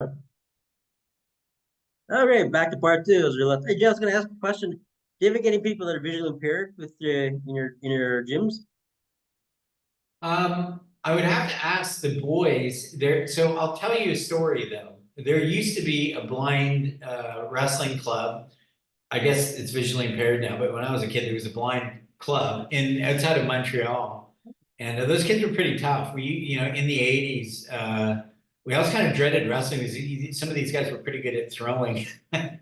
All right, back to part two. As we left. Hey, Joe, I was going to ask a question. Do you ever get any people that are visually impaired with in your gyms? I would have to ask the boys there. So I'll tell you a story though. There used to be a blind wrestling club. I guess it's visually impaired now, but when I was a kid, there was a blind club in outside of Montreal, and those kids were pretty tough. In the '80s, we always kind of dreaded wrestling because some of these guys were pretty good at throwing, and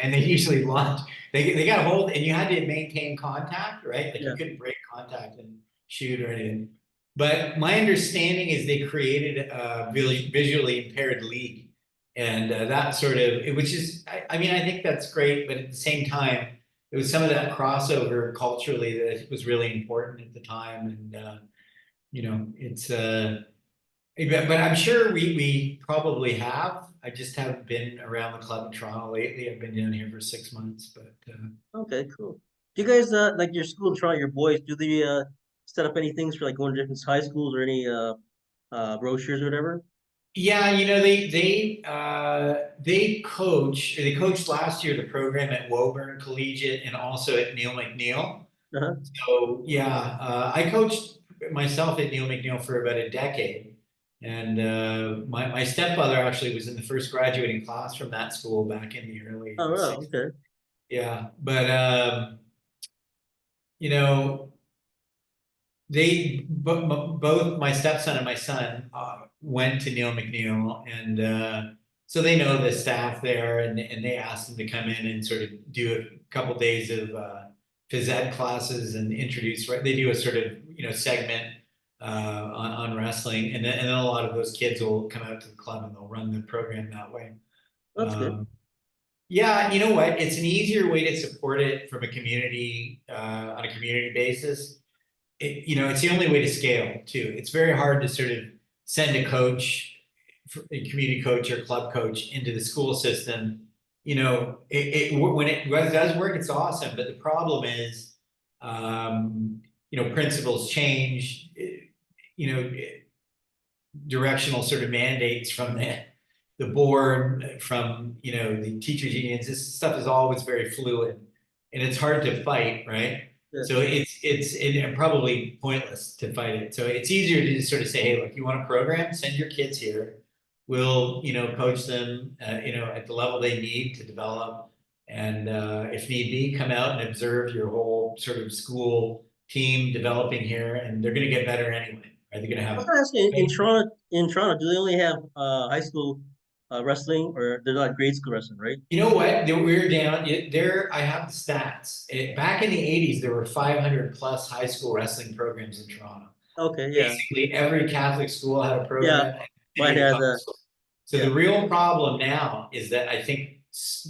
they usually launched. They got a hold, and you had to maintain contact, right? Like you Yeah. couldn't break contact and shoot or anything. But my understanding is they created a visually impaired league, and that sort of, which is, I mean, I think that's great, but at the same time, it was some of that crossover culturally that was really important at the time, and it's but I'm sure we probably have. I just haven't been around the club in Toronto lately. I've been down here for 6 months, but Okay, cool. Do you guys like your school in Toronto, your boys, do they set up any things for like going to different high schools or any brochures or whatever? yeah, they coach. They coached last year the program at Woburn Collegiate and also at Neil McNeil. Uh-huh. So yeah, I coached myself at Neil McNeil for about a decade, and my stepfather actually was in the first graduating class from that school back in the early Oh, wow, 60s. okay. Yeah, but you know, both my stepson and my son went to Neil McNeil, and so they know the staff there, and they asked them to come in and sort of do a couple days of phys ed classes and introduce. Right, they do a sort of segment on wrestling, and then a lot of those kids will come out to the club and they'll run the program that way. That's good. Um, yeah, you know what? It's an easier way to support it from a community on a community basis. It's the only way to scale too. It's very hard to sort of send a coach, a community coach or club coach into the school system. When it does work, it's awesome. But the problem is, principles change. You know, directional sort of mandates from the board, from the teachers unions. This stuff is always very fluid, and it's hard to fight, right? Yeah. So it's probably pointless to fight it. So it's easier to just sort of say, hey, look, you want a program? Send your kids here. We'll coach them, at the level they need to develop, and if need be, come out and observe your whole sort of school team developing here, and they're going to get better anyway. Right? They're going to I was have gonna ask you, in Toronto, do they only have high school wrestling or they're not grade school wrestling, right? You know what? We're down there. I have the stats. Back in the '80s, there were 500 plus high school wrestling programs in Toronto. Okay, yeah. Basically, every Catholic school had a Yeah. program, and Mine any of the has public a schools. So yeah. the real problem now is that I think,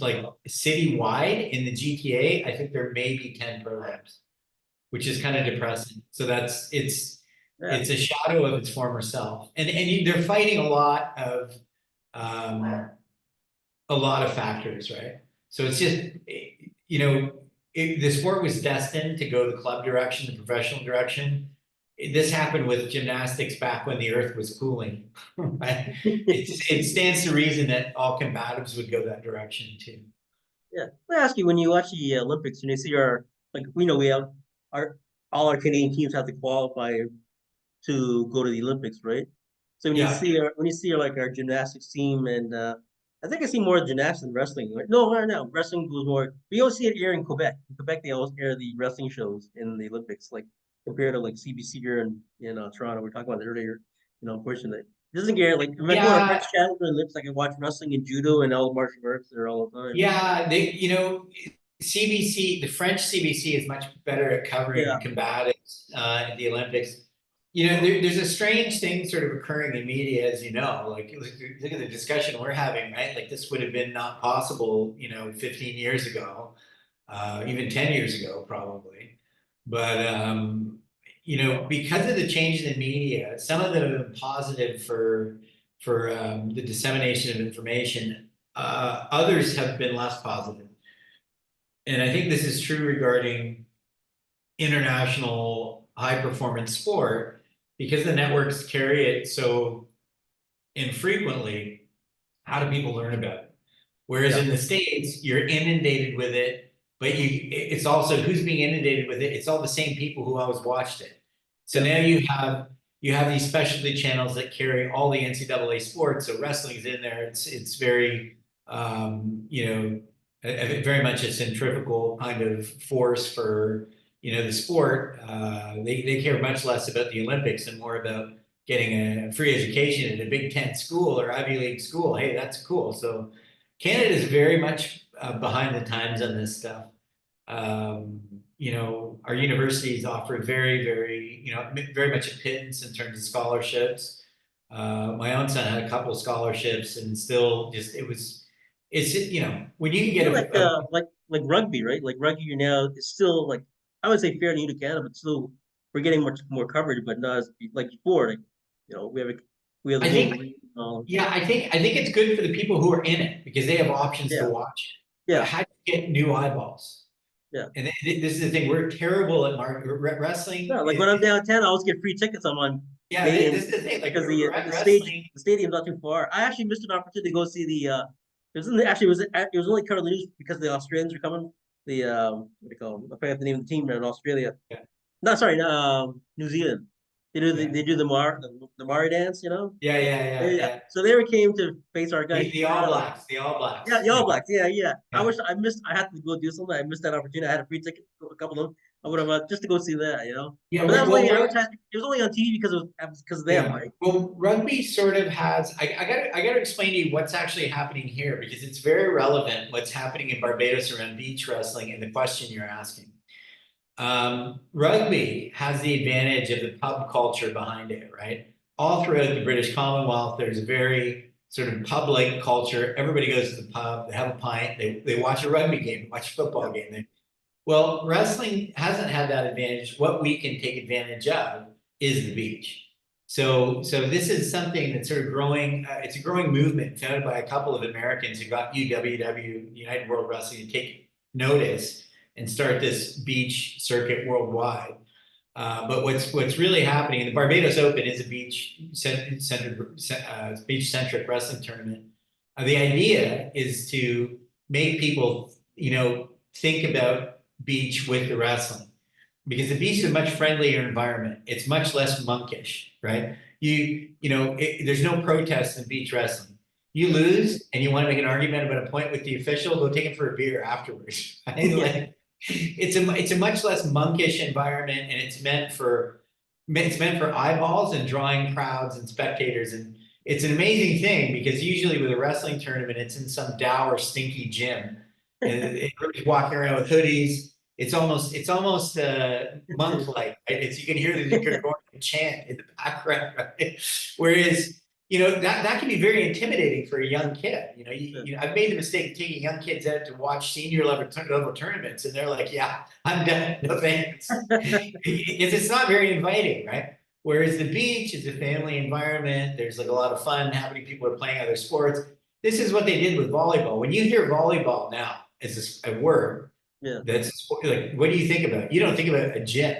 like citywide in the GTA, I think there may be 10 programs, which is kind of depressing. So Yeah. it's a shadow of its former self, and they're fighting um, a lot of factors, right? So it's just, the sport was destined to go the club direction, the professional direction. This happened with gymnastics back when the earth was cooling, right? It stands to reason that all combatives would go that direction too. Yeah. Let me ask you, when you watch the Olympics and you see our, like, we know we have our all our Canadian teams have to qualify to go to the Olympics, right? So Yeah. when you see like our gymnastics team and I think I see more gymnastics than wrestling. Right? No, right now wrestling goes more. We always see it here in Quebec. In Quebec, they always air the wrestling shows in the Olympics, like compared to like CBC here in Toronto. We are talking about it earlier. Unfortunately, it doesn't get like if I go on a French Yeah. channel for the Olympics, I can watch wrestling and judo and all the martial arts there all the time. Yeah. CBC, the French CBC is much better at Yeah, covering combatives at the Olympics. There's a strange thing sort of occurring in media, as you know. Like, look at the discussion we're having, right? Like, this would have been not possible, 15 years ago, even 10 years ago, probably. But, because of the changes in media, some of them have been positive for the dissemination of information. Others have been less positive. And I think this is true regarding international high performance sport because the networks carry it so infrequently. how do people learn about it? Whereas Yeah, in the States, you're inundated with it, but it's also who's being inundated with it. It's all the same people who always watched it. So yeah. now you have these specialty channels that carry all the NCAA sports. So wrestling's in there. It's very you know very much a centrifugal kind of force for the sport. They care much less about the Olympics and more about getting a free education at a Big Ten school or Ivy League school. Hey, that's cool. So Canada is very much behind the times on this stuff. Our universities offer very much a pittance in terms of scholarships. My own son had a couple of scholarships, and still, when you can get Even like rugby, right? Like rugby now is still like I would say fair new to Canada, but still we're getting much more coverage, but not as like before. Like we have the I think, Wolverine. yeah, I think it's good for the people who are in it because they have options to Yeah, watch it. But yeah, how do you get new eyeballs? yeah. And this is the thing, we're terrible at Yeah, wrestling. like when I'm downtown, I always get free tickets. I'm on Yeah, this Canadian is the thing, like because wrestling. the stadium's not too far. I actually missed an opportunity to go see the. Actually it was only covered in the news because the Australians were coming. The what do you call them? I forget the name of the team in Australia. Yeah, No, sorry, New Zealand. yeah, They do the Mari dance, you know. yeah, yeah, yeah, Yeah. yeah. So they were came to face our guys The All Toronto. Blacks, the All Yeah, Blacks. the All Yeah, Blacks. Yeah, yeah. I yeah. wish I missed. I had to go do something. I missed that opportunity. I had a free ticket, a couple of them. I would have just to go see that, you know. Yeah, But that was well, only advertised. It was only on TV because of them, yeah. right? Well, rugby sort of has. I gotta explain to you what's actually happening here because it's very relevant. What's happening in Barbados around beach wrestling and the question you're asking. Rugby has the advantage of the pub culture behind it, right? All throughout the British Commonwealth, there's a very sort of public culture. Everybody goes to the pub, they have a pint, they watch a rugby game, watch a football Yeah, game. Well, wrestling hasn't had that advantage. What we can take advantage of is the beach. So this is something that's sort of growing. It's a growing movement founded by a couple of Americans who got UWW, United World Wrestling, to take notice and start this beach circuit worldwide. But what's really happening, and the Barbados Open is a beach centric wrestling tournament. The idea is to make people, think about beach with the wrestling because the beach is a much friendlier environment. It's much less monkish, right? There's no protest in beach wrestling. You lose and you want to make an argument about a point with the official, go take him for a beer afterwards. Right? yeah. Like, it's a much less monkish environment, and it's meant for eyeballs and drawing crowds and spectators. And it's an amazing thing because usually with a wrestling tournament, it's in some dour, stinky gym, and everybody's walking around with hoodies. It's almost monk-like, right? You can hear the Gregorian chant in the background, right? Whereas that can be very intimidating for a young kid. I've made the mistake of taking young kids out to watch senior level tournaments, and they're like, "Yeah, I'm done. No thanks." It's not very inviting, right? Whereas the beach is a family environment. There's like a lot of fun happening. People are playing other sports. This is what they did with volleyball. When you hear volleyball now as a word, Yeah. that's like, what do you think about? You don't think about a gym.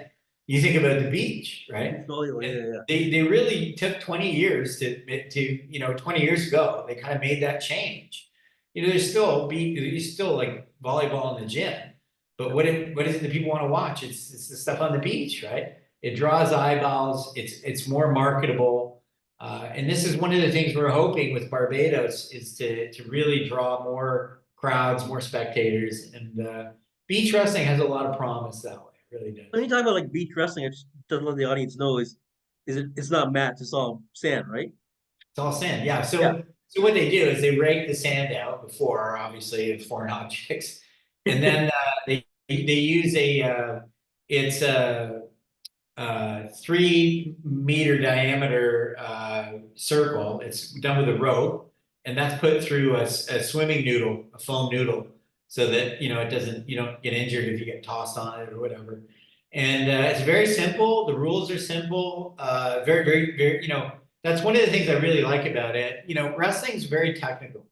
You think about the beach, right? Beach volleyball. And Yeah, they really took 20 years to 20 years ago, they kind of made that change. There's still like volleyball in the gym, but what is it that people want to watch? It's the stuff on the beach, right? It draws eyeballs. It's more marketable. And this is one of the things we're hoping with Barbados is to really draw more crowds, more spectators, and beach wrestling has a lot of promise that way. It really when does. you talk about like beach wrestling, I just to let the audience know it's not mats, it's all sand, right? It's all sand. Yeah. Yeah. So what they do is they rake the sand out before, obviously, the foreign objects, and then they use it's a 3 meter diameter circle. It's done with a rope, and that's put through a swimming noodle, a foam noodle, so that it doesn't you don't get injured if you get tossed on it or whatever. And it's very simple. The rules are simple. Very, very, very. That's one of the things I really like about it. Wrestling is very technical,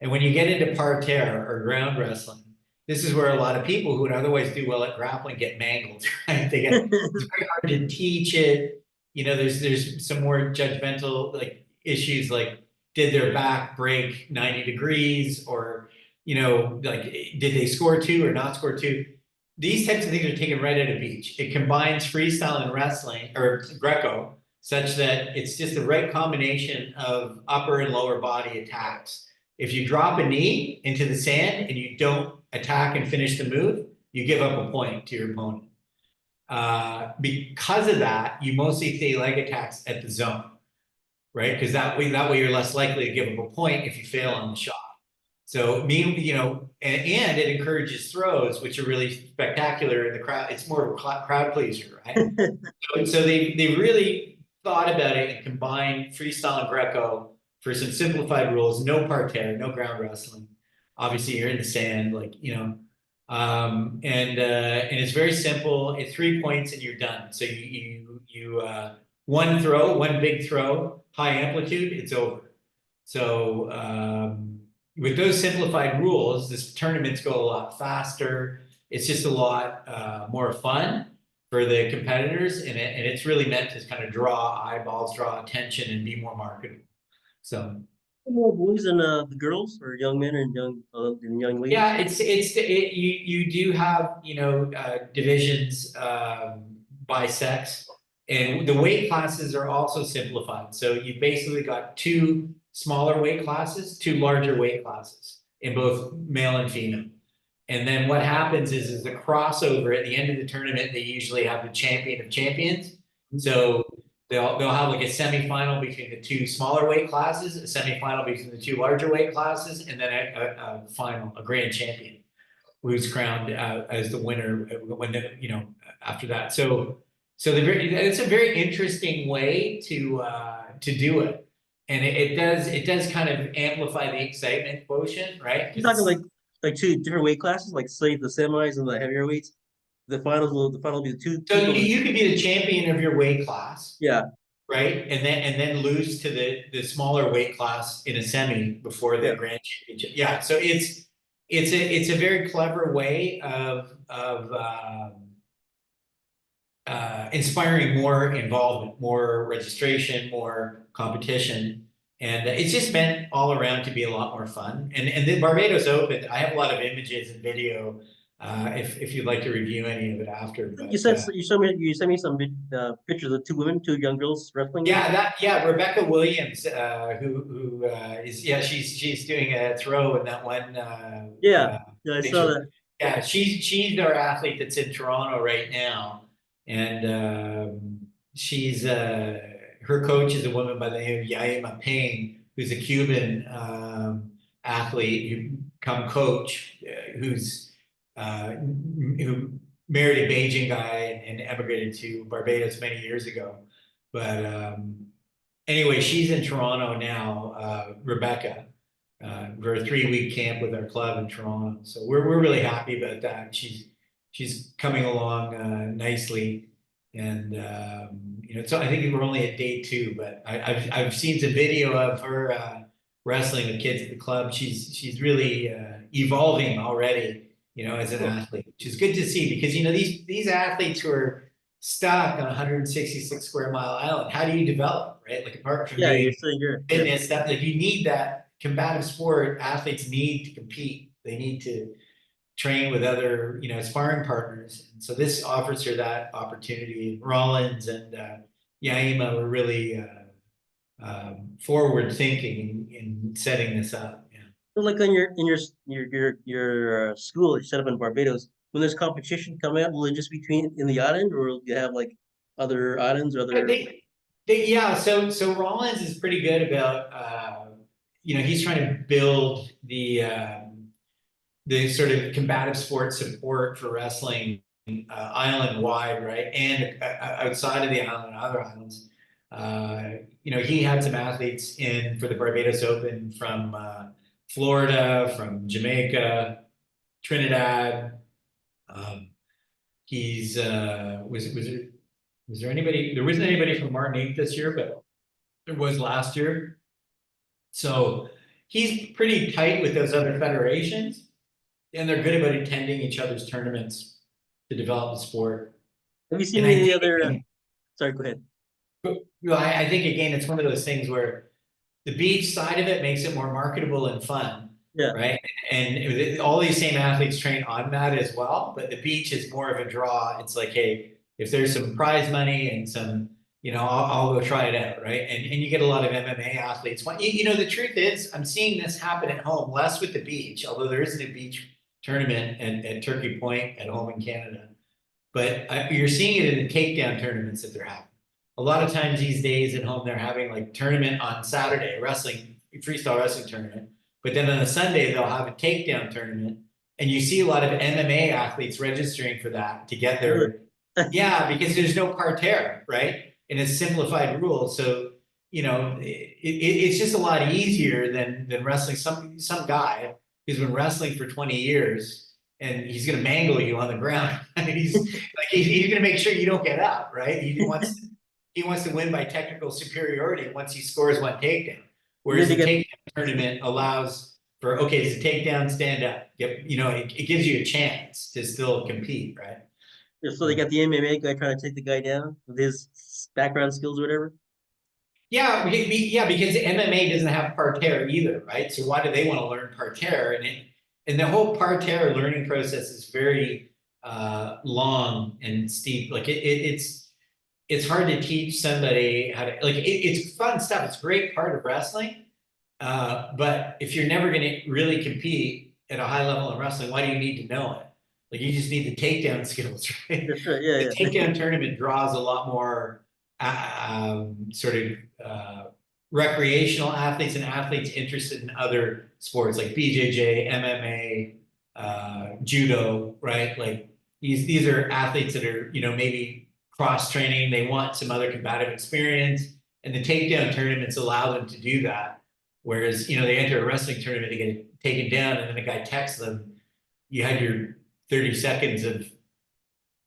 and when you get into parterre or ground wrestling, this is where a lot of people who would otherwise do well at grappling get mangled. Right? It's very hard to teach it. There's some more judgmental like issues like did their back break 90 degrees, or, like, did they score two or not score two? These types of things are taken right at a beach. It combines freestyle and wrestling, or Greco, such that it's just the right combination of upper and lower body attacks. If you drop a knee into the sand and you don't attack and finish the move, you give up a point to your opponent. Because of that, you mostly see leg attacks at the zone, right? Because that way you're less likely to give up a point if you fail on the shot. So and it encourages throws, which are really spectacular in the crowd. It's more of a crowd pleaser, right? So they really thought about it and combined freestyle and Greco for some simplified rules. No parterre, no ground wrestling. Obviously, you're in the sand, and it's very simple. It's 3 points and you're done. So one throw, one big throw, high amplitude, it's over. So with those simplified rules, this tournaments go a lot faster. It's just a lot more fun for the competitors, and it's really meant to kind of draw eyeballs, draw attention, and be more marketable. So More boys and the girls, or young men and young ladies. yeah, you do have divisions by sex, and the weight classes are also simplified. So you basically got two smaller weight classes, two larger weight classes in both male and female. And then what happens is the crossover at the end of the tournament, they usually have the champion of champions. So they'll have like a semifinal between the two smaller weight classes, a semifinal between the two larger weight classes, and then a final, a grand champion, who's crowned as the winner after that. It's a very interesting way to do it, and it does kind of amplify the excitement quotient, right? You're talking like two different weight classes, like say the semis and the heavier weights. The final will be the two So people. you could be the champion of your weight class, Yeah, right? And then lose to the smaller weight class in a semi before the yeah. grand championship. Yeah, so it's a very clever way of inspiring more involvement, more registration, more competition. And it's just meant all around to be a lot more fun. And the Barbados Open, I have a lot of images and video if you'd like to review any of it after. You But said you sent me some pictures of two women, two young girls wrestling. Rebecca Williams, who is she's doing a throw in that one. Yeah, yeah, I saw Picture. that. Yeah, she's our athlete that's in Toronto right now, and she's her coach is a woman by the name of Yaima Payne, who's a Cuban athlete who come coach, who married a Beijing guy and emigrated to Barbados many years ago. But anyway, she's in Toronto now, Rebecca, for a 3-week camp with our club in Toronto. So we're really happy about that. She's coming along nicely, and so I think we're only at day 2, but I've seen some video of her wrestling with kids at the club. She's really evolving already, as an athlete, which is good to see, because these athletes who are stuck on 166 square mile island, how do you develop, right? Like, apart from Yeah, doing you're fitness stuff, like, you need that combative sport. Athletes need to compete. They need to train with other, sparring partners. And so this offers her that opportunity. Rollins and Yaima were really forward thinking in setting this up. Yeah. So like on your school you set up in Barbados. When there's competition coming up, will it just be in the island, or will you have like other islands or I other? think yeah. So Rollins is pretty good about he's trying to build the sort of combative sport support for wrestling island wide, right, and outside of the island, other islands. He had some athletes in for the Barbados Open from Florida, from Jamaica, Trinidad. He's was there anybody? There wasn't anybody from Martinique this year, but there was last year. So he's pretty tight with those other federations, and they're good about attending each other's tournaments to develop the sport. Have you seen And I any think, other? Sorry, go ahead. I think again, it's one of those things where the beach side of it makes it more marketable and fun, Yeah. right? And all these same athletes train on that as well, but the beach is more of a draw. It's like, hey, if there's some prize money and some, I'll go try it out, right? And you get a lot of MMA athletes. The truth is, I'm seeing this happen at home, less with the beach, although there isn't a beach tournament at Turkey Point at home in Canada. But you're seeing it in the takedown tournaments that they're having. A lot of times these days at home, they're having like tournament on Saturday, freestyle wrestling tournament. But then on a Sunday, they'll have a takedown tournament. And you see a lot of MMA athletes registering for that to get Really? their, yeah, because there's no parterre, right? And it's simplified rules. So, it's just a lot easier than wrestling some guy who's been wrestling for 20 years and he's going to mangle you on the ground. I mean, he's going to make sure you don't get up, right? He wants to win by technical superiority once he scores one takedown. And then Whereas they the get takedown tournament allows for, okay, it's a takedown, stand up. It gives you a chance to still compete, right? so they got the MMA guy trying to take the guy down with his background skills or whatever. Yeah, yeah, because MMA doesn't have parterre either, right? So why do they want to learn parterre? And the whole parterre learning process is very long and steep. Like it's hard to teach somebody how to it's fun stuff. It's a great part of wrestling. But if you're never going to really compete at a high level in wrestling, why do you need to know it? Like you just need the takedown skills, right? That's right. Yeah, The yeah. takedown tournament draws a lot more sort of recreational athletes and athletes interested in other sports like BJJ, MMA, judo, right? Like these are athletes that are maybe cross training. They want some other combative experience, and the takedown tournaments allow them to do that. Whereas they enter a wrestling tournament to get taken down, and then the guy texts them, "You had your 30 seconds of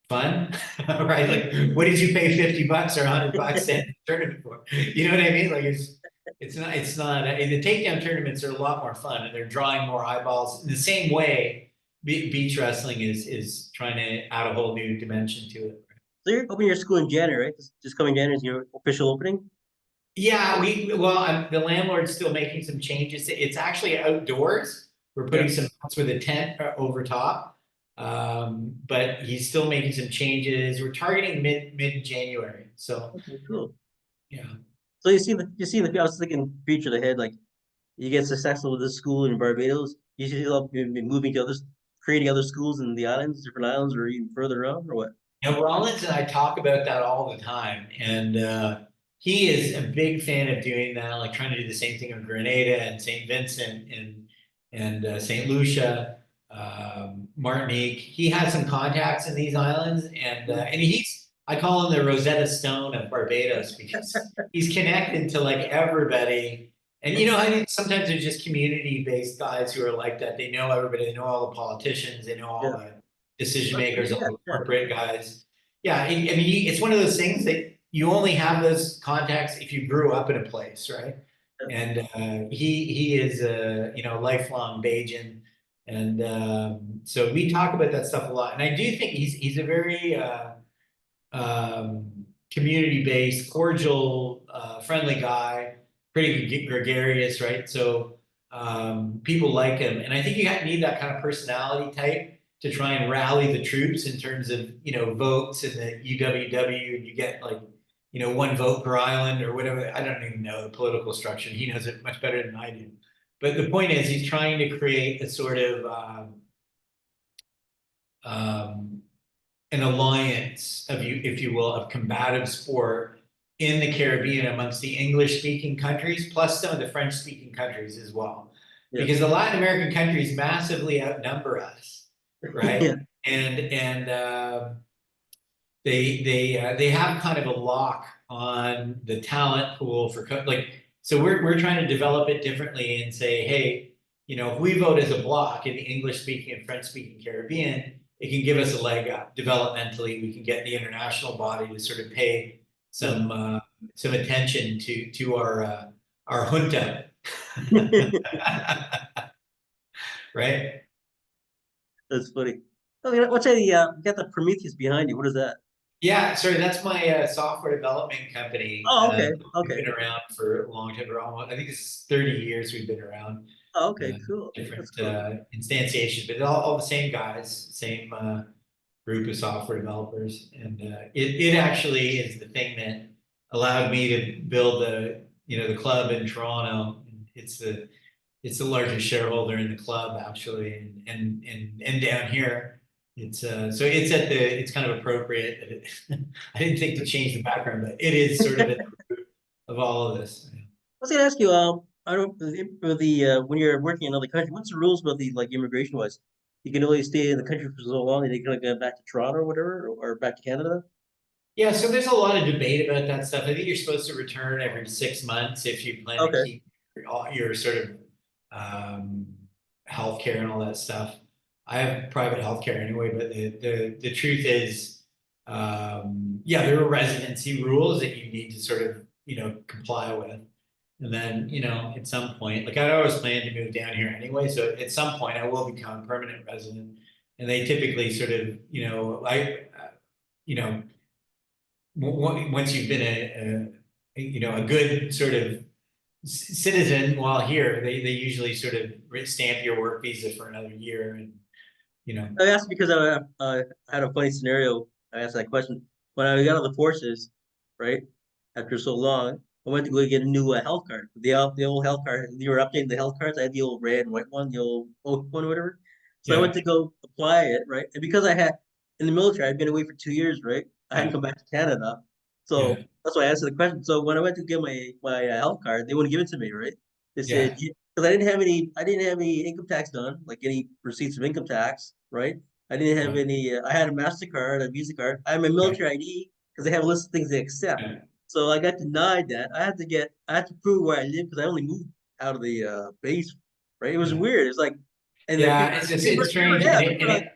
fun," right? Like, what did you pay $50 or $100 to enter the tournament for? You know what I mean? Like, it's not. The takedown tournaments are a lot more fun, and they're drawing more eyeballs. In the same way, beach wrestling is trying to add a whole new dimension to it. So you're opening your school in January, right? Just coming January is your official opening. Yeah, the landlord's still making some changes. It's actually outdoors. We're Yeah. putting some huts with a tent over top. But he's still making some changes. We're targeting mid January. So Okay, cool. yeah. So I was thinking future ahead, like you get successful with this school in Barbados, you should be moving to others, creating other schools in the islands, different islands, or even further around, or what? Rollins and I talk about that all the time, and he is a big fan of doing that, like trying to do the same thing in Grenada and St. Vincent and St. Lucia, Martinique. He has some contacts in these islands, and I call him the Rosetta Stone of Barbados because he's connected to like everybody. And I think sometimes there's just community-based guys who are like that. They know everybody. They know all the politicians. They know all Yeah. the decision Okay, makers, yeah, all the yeah, corporate guys. Yeah, I mean, it's one of those things that you only have those contacts if you grew up in a place, right? yeah. And he is a lifelong Bajan, and so we talk about that stuff a lot. And I do think he's a very community-based, cordial, friendly guy, pretty gregarious, right? So people like him, and I think you need that kind of personality type to try and rally the troops in terms of votes in the UWW, and you get like one vote per island or whatever. I don't even know the political structure. He knows it much better than I do. But the point is, he's trying to create a sort of um, an alliance of if you will, of combative sport in the Caribbean amongst the English-speaking countries, plus some of the French-speaking countries as well. Yeah. Because the Latin American countries massively outnumber us, Yeah. right? And they have kind of a lock on the talent pool for so we're trying to develop it differently and say, hey, if we vote as a block in the English speaking and French speaking Caribbean, it can give us a leg up developmentally. We can get the international body to sort of pay some attention to our junta, right? That's funny. Oh, what's that? You got the Prometheus behind you. What is that? Yeah, sorry, that's my software development company. Oh, okay, We've okay. been around for a long time, for almost, I think it's 30 years we've been around. Oh, okay, Uh, cool. That's Different cool. instantiations, but all the same guys, same group of software developers. And it actually is the thing that allowed me to build the club in Toronto. It's the largest shareholder in the club actually, and down here, it's kind of appropriate. I didn't think to change the background, but it is sort of at the root of all of this. I was gonna ask you, I don't for the when you're working in another country, what's the rules about the like immigration wise? You can only stay in the country for so long, and you can go back to Toronto or whatever, or back to Canada. Yeah, so there's a lot of debate about that stuff. I think you're supposed to return every 6 months if you plan to Okay, keep your sort of um, healthcare and all that stuff. I have private healthcare anyway, but the truth is, yeah, there are residency rules that you need to sort of comply with. And then, at some point, like I always plan to move down here anyway, so at some point I will become a permanent resident. And they typically sort of, you know, once you've been a good sort of citizen while here, they usually sort of stamp your work visa for another year, and you know, I asked because I had a funny scenario. I asked that question when I got out of the forces, right? After so long, I went to go get a new health card. The old health card, you were updating the health cards. I had the old red and white one, the old oak one, or whatever. So I went yeah, to go apply it, right? And because I had in the military, I'd been away for 2 years, right? I hadn't yeah, come back to Canada, yeah, so that's why I answered the question. So when I went to get my health card, they wouldn't give it to me, right? They said yeah, because I didn't have any income tax done, like any receipts of income tax, right? I didn't have yeah, any. I had a Mastercard, a Visa card. I had my yeah, military ID because they have a list of things they accept. yeah. So I got denied that. I had to prove where I live because I only moved out of the base, right? It was Yeah. weird. It's like, and the Yeah, it's strange, and people are like,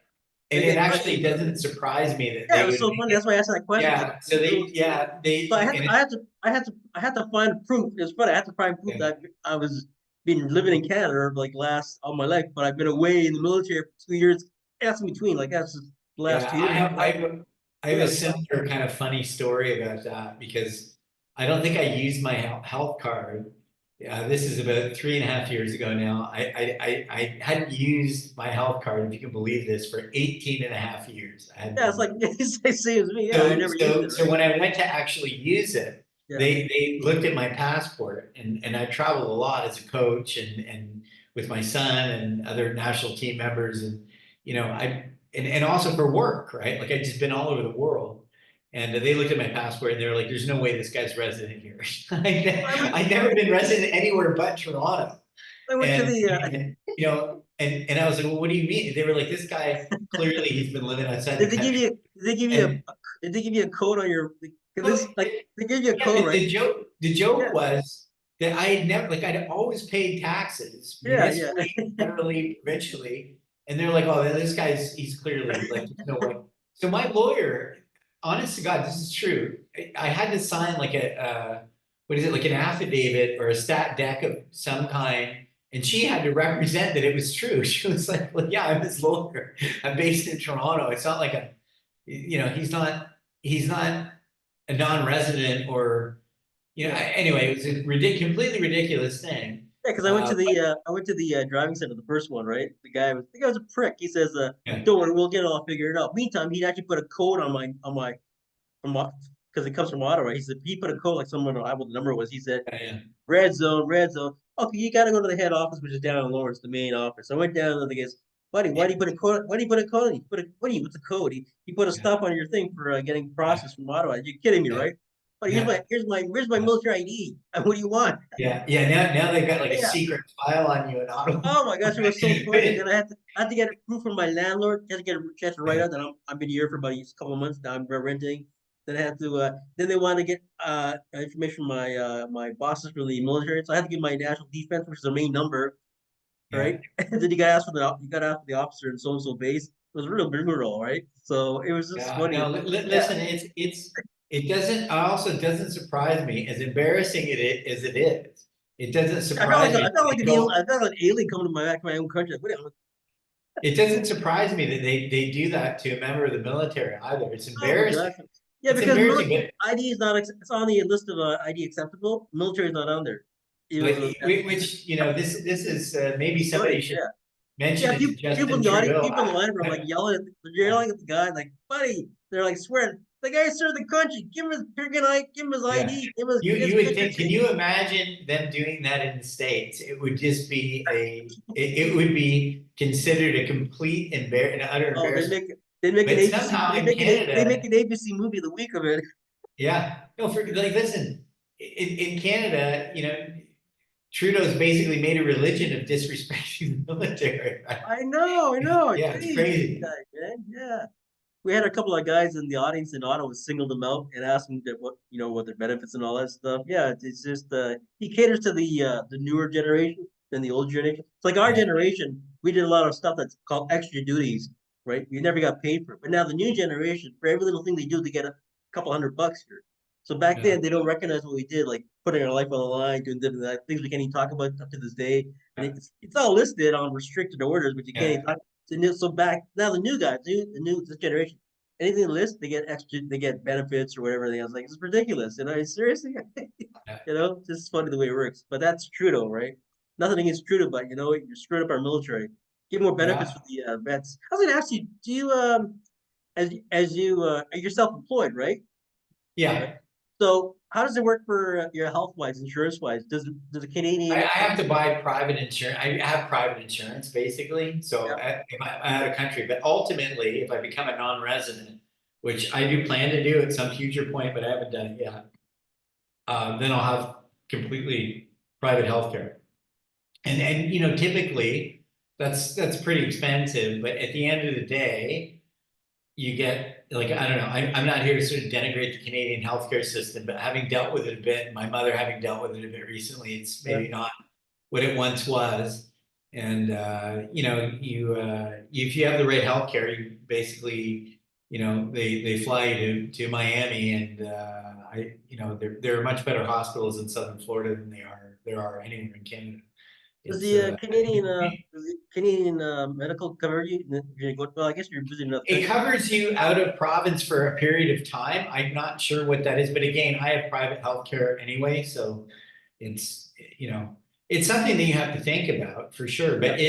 it like, actually doesn't surprise me that yeah, it they was would so make funny. it. That's why I asked that question. Like, Yeah, so they, yeah, so they, and it, I had to find proof. It's funny. I had to find proof yeah, that I was been living in Canada like last all my life, but I've been away in the military for 2 years. That's in between. Like that's just the last yeah, 2 years. I have a Yeah, similar kind of funny story about that because I don't think I used my health card. This is about 3.5 years ago now. I hadn't used my health card, if you can believe this, for 18 and a half years. I hadn't yeah. It's done like that. it's the same as me. Yeah, I So, never used it. so Right? when I went to actually use it, Yeah. they looked at my passport, and I traveled a lot as a coach and with my son and other national team members, and and also for work, right? Like I'd just been all over the world. And they looked at my passport and they were like, "There's no way this guy's resident here." I went. I'd never been resident anywhere but Toronto. I went to the. And I was like, "Well, what do you mean?" They were like, "This guy clearly he's been living outside Did the they give country." you? Did they give you And did they give you a code on your? well, This like they gave you a yeah, code, right? the joke Yeah. was that I had never, like, I'd always paid taxes Yeah. Yeah. municipally, federally, provincially, and they're like, "Oh, this guy's he's clearly like, there's no way." So my lawyer, honest to God, this is true. I had to sign like what is it, like an affidavit or a stat deck of some kind, and she had to represent that it was true. She was like, "Well, yeah, I'm his lawyer. I'm based in Toronto. It's not like he's not a non-resident or." Yeah. Anyway, it was a completely ridiculous thing. Yeah, because But I went to the driving center, the first one, right? The guy was a prick. He says, yeah, "Don't worry, we'll get it all figured out." Meantime, he'd actually put a code on my from because it comes from Ottawa. He said he put a code like someone I what the number was. He said, yeah, "Red zone, red zone." Okay, you got to go to the head office, which is down in Lawrence, the main office. I went down and the guys, buddy, yeah, why do you put a code? Why do you put a code? He put a what do you? What's a code? He put a yeah, stop on your thing for getting yeah, processed from Ottawa. You're kidding me, yeah, right? But yeah, here's my yeah, military ID. What do you want? yeah, yeah. Now they've got like a Yeah. secret file on you in Ottawa. Oh my gosh, it was so funny. Right? Then I had to get a proof from my landlord. Just to get a chance to write Yeah, out that I've been here for about a couple of months now. I'm renting. Then I had to. Then they wanted to get information from my bosses from the military. So I had to give my national defense, which is the main number, yeah. right? And then you got to ask for the officer in so and so base. It was real brutal, right? So it was just Yeah, funny. no, Yeah, listen, it doesn't, also doesn't surprise me, as embarrassing as it is. It doesn't surprise me. They I go, felt like an alien coming to my own country. Like, what, it doesn't surprise me that they do that to a member of the military either. It's oh my gosh. embarrassing. Yeah, it's because embarrassing, but ID is not, it's on the list of ID acceptable. Military is not on there. Even though which, this is, maybe somebody funny, should yeah. mention Yeah, it to people in Justin the audience, Trudeau. people in the line were like yelling at, they're Yeah, yelling at the guy, like, buddy, they're like swearing, the guy served the country, give him his freaking ID, give him his yeah. ID, give him his You would think, can picture. you imagine them doing that in the States? It would just be it would be considered a complete an utter Oh, embarrassment. they make an But ABC, somehow in they make Canada, an ABC movie the week of it. yeah, no, for like, listen, in Canada, Trudeau's basically made a religion of disrespecting the military, right? I know, Yeah, it's jeez, this crazy. guy, man, yeah. We had a couple of guys in the audience in Ottawa singled them out and asked them what what their benefits and all that stuff. Yeah, it's just he caters to the newer generation than the old generation. It's like our Yeah, generation, we did a lot of stuff that's called extra duties, right? We never got paid for it. But now the new generation, for every little thing they do, they get a couple $100 here. So back yeah, then they don't recognize what we did, like putting our life on the line, doing different things we can't even talk about up to this day. And yeah, it's all listed on restricted orders, but you can't yeah. even talk. So back now, the new guys, the new this generation, anything list, they get extra, they get benefits or whatever. They was like, it's ridiculous. Seriously, Yeah. it's just funny the way it works. But that's Trudeau, right? Nothing against Trudeau, but you're screwing up our military. Give more benefits Yeah. for the vets. I was going to ask you, do you as you you're self-employed, right? Right. Yeah. So how does it work for your health wise, insurance wise? Does the I Canadian have to buy private insurance. I have private insurance basically. So yeah, if I'm out of country, but ultimately, if I become a non-resident, which I do plan to do at some future point, but I haven't done it yet, then I'll have completely private healthcare. And typically that's pretty expensive, but at the end of the day, you get, like, I don't know, I'm not here to sort of denigrate the Canadian healthcare system, but having dealt with it a bit, my mother having dealt with it a bit recently, it's yeah. maybe not what it once was. And if you have the right healthcare, you basically, they fly you to Miami, and there are much better hospitals in Southern Florida than there are anywhere in Canada. Does It's the Canadian medical cover you? Well, I guess you're visiting another It country. covers you out of province for a period of time. I'm not sure what that is, but again, I have private healthcare anyway, so it's you know it's something that you have to think about for sure. Yeah. But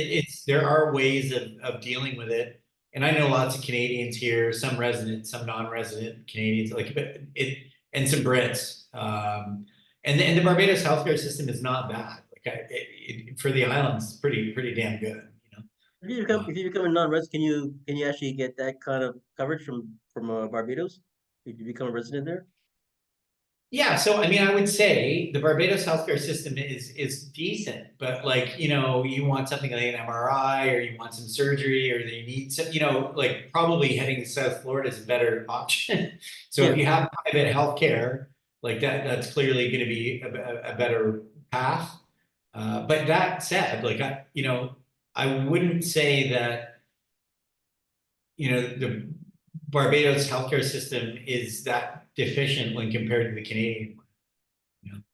there are ways of dealing with it, and I know lots of Canadians here, some resident, some non-resident Canadians, like, but and some Brits. And the Barbados healthcare system is not bad. Like, for the islands, it's pretty damn good. If you become a non-resident, can you actually get that kind of coverage from Barbados if you become a resident there? Yeah, so I mean, I would say the Barbados healthcare system is decent, but, like, you want something like an MRI, or you want some surgery, or you need some, like, probably heading to South Florida is a better option. So if Yeah. you have private healthcare, like that, that's clearly going to be a better path. But that said, like, I wouldn't say that the Barbados healthcare system is that deficient when compared to the Canadian one.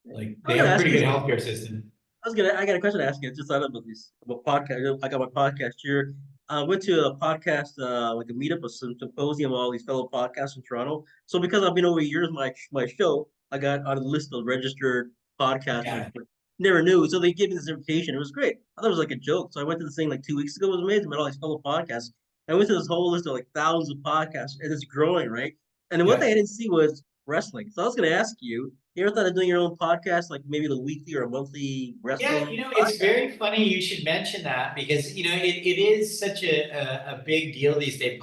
Like, I was they gonna have a ask pretty you. good healthcare system. I got a question to ask you. Just out of this about podcast. I got my podcast here. I went to a podcast, like a meetup, a symposium of all these fellow podcasts in Toronto. So because I've been over years, my show, I got on the list of registered podcasters, Yeah, but never knew. So they gave me this invitation. It was great. I thought it was like a joke. So I went to this thing like 2 weeks ago. It was amazing. Met all these fellow podcasts. I went to this whole list of like thousands of podcasts, and it's growing, right? And then one yeah. thing I didn't see was wrestling. So I was going to ask you, you ever thought of doing your own podcast, like maybe the weekly or a monthly Yeah, wrestling it's podcast? very funny you should mention that, because it is such a big deal these days.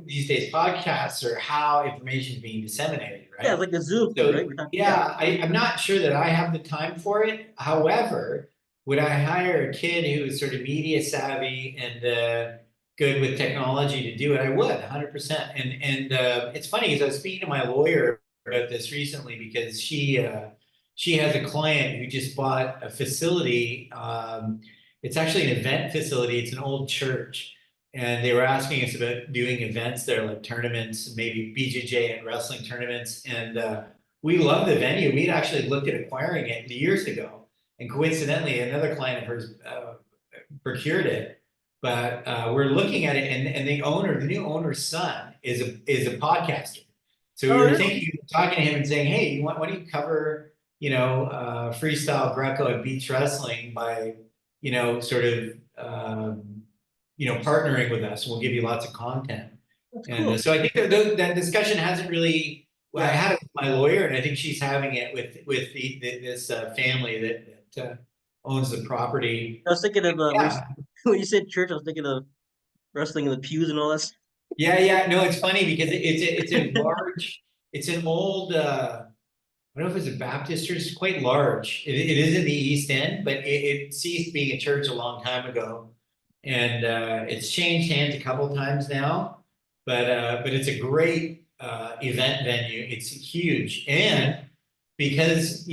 These days, podcasts are how information is being disseminated, Yeah, right? it's like the Zoom thing, right? So We're talking, yeah. yeah, I'm not sure that I have the time for it. However, would I hire a kid who is sort of media savvy and good with technology to do it? I would, 100%. And it's funny, because I was speaking to my lawyer about this recently, because she has a client who just bought a facility. It's actually an event facility. It's an old church. And they were asking us about doing events there, like tournaments, maybe BJJ and wrestling tournaments. And we love the venue. We'd actually looked at acquiring it years ago. And coincidentally, another client of hers procured it. But we're looking at it, and the new owner's son is a podcaster. So we Oh, were really? thinking, talking to him and saying, hey, why don't you cover, freestyle Greco and beach wrestling by, sort of, partnering with us. We'll give you lots of content. That's And cool. so I think that discussion hasn't really. Well, I Yeah. had it with my lawyer, and I think she's having it with this family that owns the property. I was thinking of Yeah, when you said church, I was thinking of wrestling in the pews and all that. yeah, yeah. No, it's funny because it's an old. I don't know if it's a Baptist church. It's quite large. It is in the East End, but it ceased being a church a long time ago, and it's changed hands a couple times now. But it's a great event venue. It's huge, and because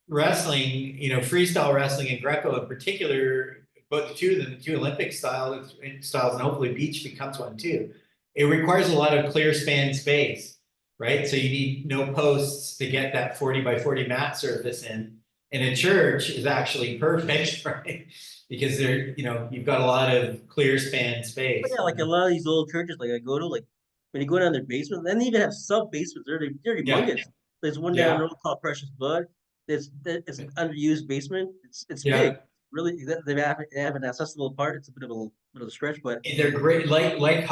wrestling, freestyle wrestling and Greco in particular, both the two of them, the two Olympic styles, and hopefully beach becomes one too. It requires a lot of clear span space, right? So you need no posts to get that 40 by 40 mat surface in. And a church is actually perfect, right? Because you've got a lot of clear span But space. yeah, like a lot of these old churches, like I go to, like when you go down their basement, then they even have sub basements. They're Yeah, humongous. There's one down the yeah, road called Precious Blood. It's an underused basement. It's big. yeah. Really, they have an accessible part. It's a bit of a stretch, but They're great, yeah. like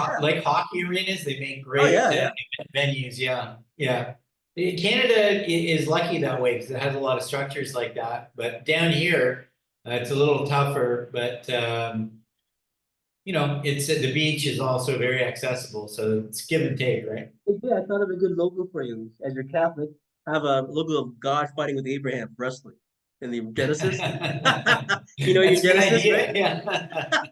hockey arenas. They make Oh great yeah, yeah. venues. Yeah, yeah. Canada is lucky that way because it has a lot of structures like that. But down here, it's a little tougher. But it's the beach is also very accessible, so it's give and take, right? Yeah, I thought of a good logo for you. As you're Catholic, have a logo of God fighting with Abraham wrestling in the Genesis. You know your That's a good Genesis, right? idea. Yeah.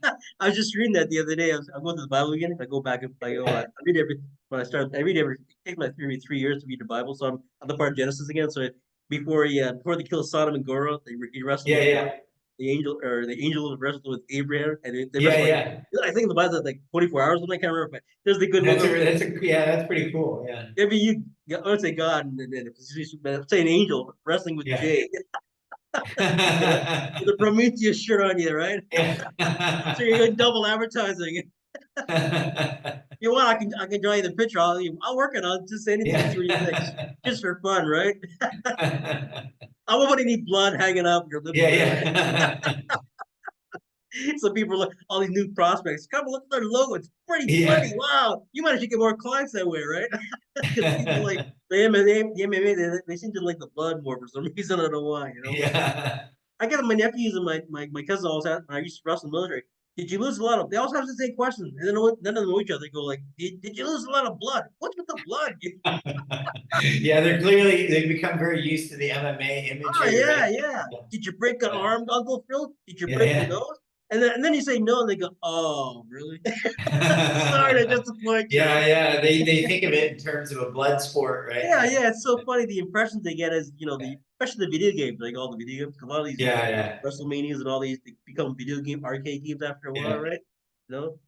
I was just reading that the other day. I'm going to the Bible again. If I go back and I go, I read every when I start. I read every. It takes my 3 years to read the Bible, so I'm on the part of Genesis again. So before they kill Sodom and Gomorrah, he wrestled Yeah, with yeah, the angel wrestled with Abraham, and they yeah, wrestled like yeah. I think in the Bible like 24 hours. I can't remember, but there's the good logo. That's pretty cool. Yeah. Maybe I would say God, and then say an angel wrestling with Yeah. Jay, you know, with a Prometheus shirt on you, right? So you're double advertising. You know what? I can draw you the picture. I'll work it. I'll just say anything. See what you think. Just for fun, right? Yeah. I won't put any blood hanging up your Yeah, nipple there. Right? yeah. So people look all these new prospects. Come look at their logo. It's pretty funny. Yeah. Wow, you managed to get more clients that way, right? Because people like the MMA, they seem to like the blood more for some reason. I don't know why. Yeah. I get my nephews and my cousins always ask, when I used to wrestle in the military, did you lose a lot of, they always have the same question. And then none of them know each other. They go like, did you lose a lot of blood? What's with the blood? Yeah, they've become very used to the MMA Oh, imagery, yeah, right? yeah. Did you break an arm, Uncle Phil? Did you break your Yeah, nose? And then you say no, and they go, oh, really? Sorry to yeah. disappoint you. Yeah, yeah. They think of it in terms of a blood sport, right? Yeah, yeah, it's so funny. The impressions they get is, especially the video games, like all the video games, a lot of these Yeah, yeah, WrestleManias and all these they become video game arcade games after a while, yeah, right?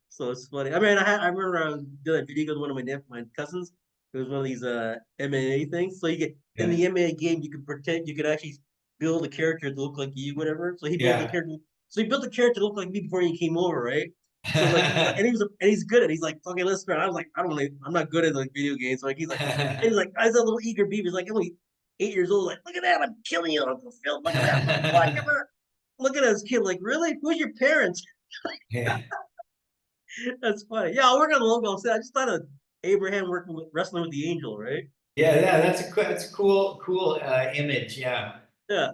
So it's funny. I mean, I remember I was doing a video game with one of my cousins. It was one of these MMA things. So you get in yeah, the MMA game, you can pretend you could actually build a character to look like you, whatever. So he built the yeah. character. So he built the character to look like me before he came over, right? So like and he's good at it. He's like, okay, let's start. I was like, I'm not good at like video games. So like he's like, I was a little eager beaver. He's like only 8 years old. Like, look at that, I'm killing you, Uncle Phil. Look at that. Look at this kid. Like, really? Who's your parents? Yeah. That's funny. Yeah, I'll work on the logo. I just thought of Abraham wrestling with the angel, right? Yeah, yeah, that's a cool image. Yeah. Yeah.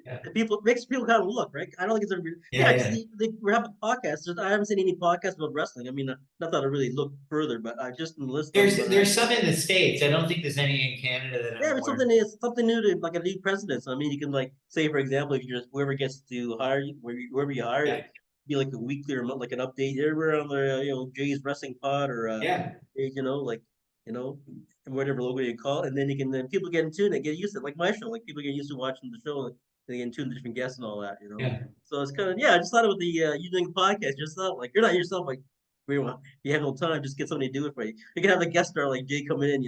Yeah, People makes people kind of look, right? I don't think it's ever. yeah, Yeah, because yeah. we're having podcasts. I haven't seen any podcasts about wrestling. I mean, not that I really look further, but I just list them. There's some in the States. I don't think there's any in Canada that I'm Yeah, aware of. it's something new to like a new precedent. So I mean, you can like say, for example, if you're just whoever gets to hire you, whoever you hire, Yeah, like be like a weekly or like an update everywhere on the Jay's Wrestling Pod or yeah, like you know whatever logo you call it, and then you can then people get into it and get used to it, like my show, like people get used to watching the show and they get into the different guests and all that. yeah, So it's kind of I just thought about the you doing a podcast, just thought like you're not yourself like. You have no time, just get somebody to do it for you. You can have a guest star like Jay coming in,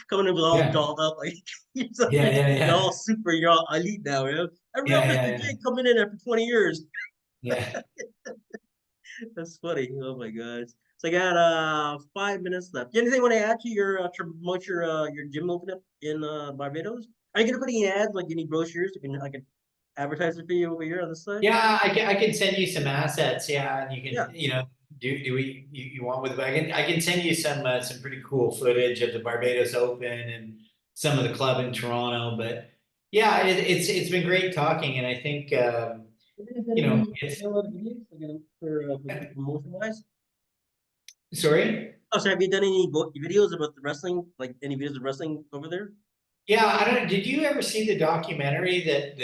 coming in with all yeah, dolled up, like yeah, yeah, you're yeah, all super, you're all elite now. I yeah, remember yeah, Mr. yeah, J coming in after 20 years. yeah. That's funny. Oh my gosh. So I got 5 minutes left. Anything you want to add to your to promote your gym opening up in Barbados? Are you gonna put any ads, like any brochures? I can advertise it for you over here on the site. Yeah, I can send you some assets. Yeah, and you Yeah. can, do we you want with I can send you some pretty cool footage of the Barbados Open and some of the club in Toronto. But yeah, it's been great talking, and I think Have you done you know any it's videos for promotion wise? sorry. Oh, sorry. Have you done any videos about the wrestling? Like any videos of wrestling over there? Yeah, I don't. Did you ever see the documentary that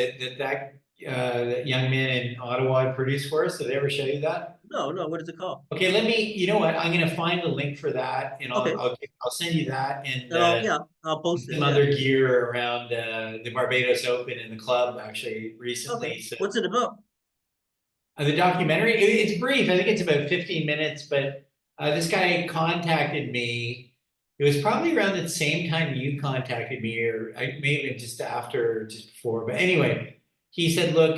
young man in Ottawa produced for us? Did they ever show you that? No, no. What is it called? Okay, let me. You know what? I'm gonna find the link for that, and Okay. I'll send you that and And I'll post it. some Yeah. other gear around the Barbados Open and the club actually Okay. recently. So What's it about? the documentary, it's brief. I think it's about 15 minutes, but this guy contacted me. It was probably around the same time you contacted me, or maybe just after, or just before. But anyway, he said, "Look,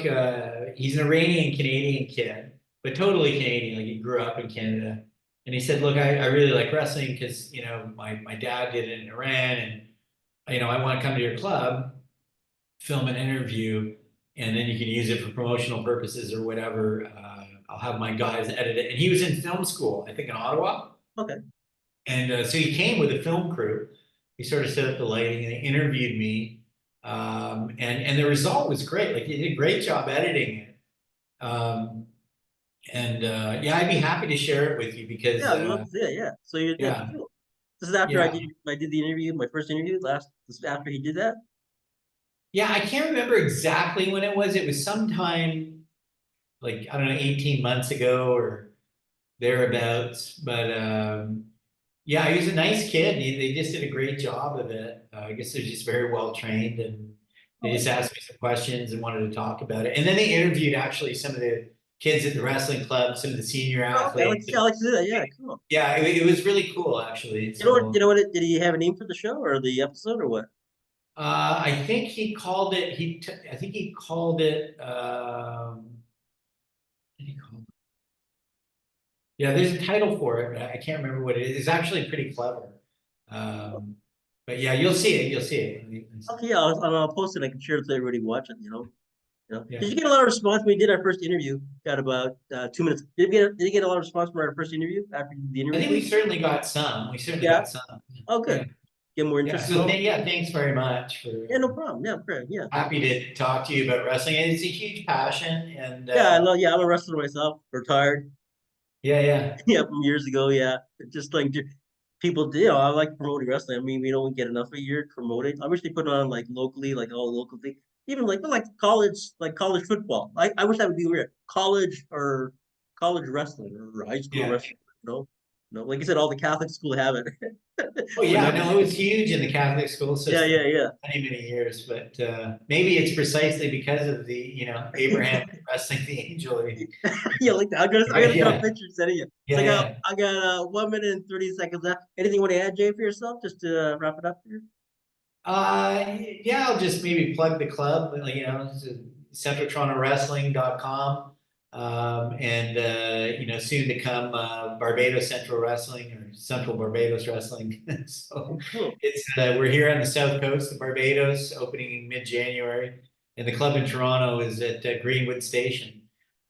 he's an Iranian Canadian kid, but totally Canadian. Like he grew up in Canada." And he said, "Look, I really like wrestling because my dad did it in Iran, and I want to come to your club, film an interview, and then you can use it for promotional purposes or whatever. I'll have my guys edit it." And he was in film school, I think in Ottawa. Okay. And so he came with a film crew. He sort of set up the lighting and they interviewed me. And the result was great. Like he did a great job editing it. Um, and yeah, I'd be happy to share it with you because Yeah, I'd love to see it. Yeah. So yeah, yeah, cool. This is after yeah. I did the interview, my first interview this is after he did that. Yeah, I can't remember exactly when it was. It was sometime like, I don't know, 18 months ago or thereabouts. But yeah, he was a nice kid. They just did a great job of it. I guess they're just very well trained, and they Oh, just asked me some questions and wanted to talk about it. And then they interviewed actually some of the kids at the wrestling club, some of the senior oh, okay. athletes. I like to do that. Yeah, cool. Yeah, it was really cool actually. You know what? So You know what? Did he have a name for the show or the episode or what? I think he called it. I think he called it. What did he call it? Yeah, there's a title for it, but I can't remember what it is. It's actually pretty clever. Um, but yeah, you'll see it. You'll see it. Okay, yeah, I'll post it. I can share it to everybody watching. Yeah. Did you get a lot of response when we did our first interview? Got about 2 minutes. Did you get a lot of response from our first interview after the I interview think we with me? certainly got some. We certainly Yeah. got some. Oh, Yeah. good. Get more Yeah. interest. So yeah, thanks very much for Yeah, no problem. Yeah, great. Yeah. happy to talk to you about wrestling. And it's a huge passion and Yeah, I love. Yeah, I'm a wrestler myself. Retired. yeah, yeah. Yeah, from years ago. Yeah, just like people do. I like promoting wrestling. I mean, we don't get enough a year promoting. I wish they put it on like locally, like all local thing. Even like college football. I wish that would be weird. College wrestling or high school Yeah. wrestling. Like you said, all the Catholic school have it. Oh But yeah, no, it was huge in the Catholic school yeah, system yeah, yeah. many, many years. But maybe it's precisely because of the, Abraham wrestling the angel. Yeah, like that. I gotta Right? draw Yeah. pictures, sending you. So Yeah, yeah. I got 1 minute and 30 seconds left. Anything you want to add, Jay, for yourself, just to wrap it up here? Yeah, I'll just maybe plug the club, it's centraltoronto and soon to come Barbados Central Wrestling or Central Barbados Wrestling. So Cool. it's we're here on the south coast of Barbados, opening in mid-January, and the club in Toronto is at Greenwood Station.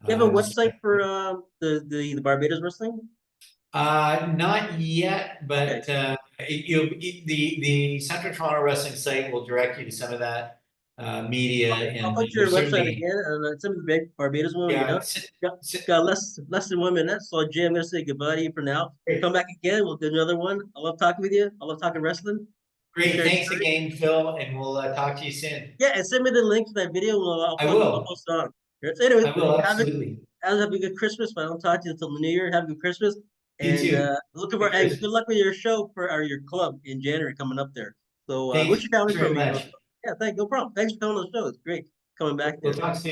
You have a Just website for the Barbados wrestling? Not yet, Okay. but the Central Toronto Wrestling site will direct you to some of that media, I'll and put your there's website certainly again, and some of the big Barbados one when you're yeah. done. Got less than 1 minute, so Jay, I'm gonna say goodbye to you for now. Great, Come back again. We'll do another one. I love talking with you. I love talking wrestling. great. Sharing Thanks stories. again, Phil, and we'll talk to you soon. Yeah, and send me the link to that video. I I'll will. post it on. So anyways, I will have a absolutely. have a good Christmas. If I don't talk to you until the new year, have a good Christmas. You And too. looking for Good and good Christmas. luck with your show or your club in January coming up there. So Thanks what's your family very from? much. Yeah, no problem. Thanks for coming on the show. It's great coming back We'll there. talk soon.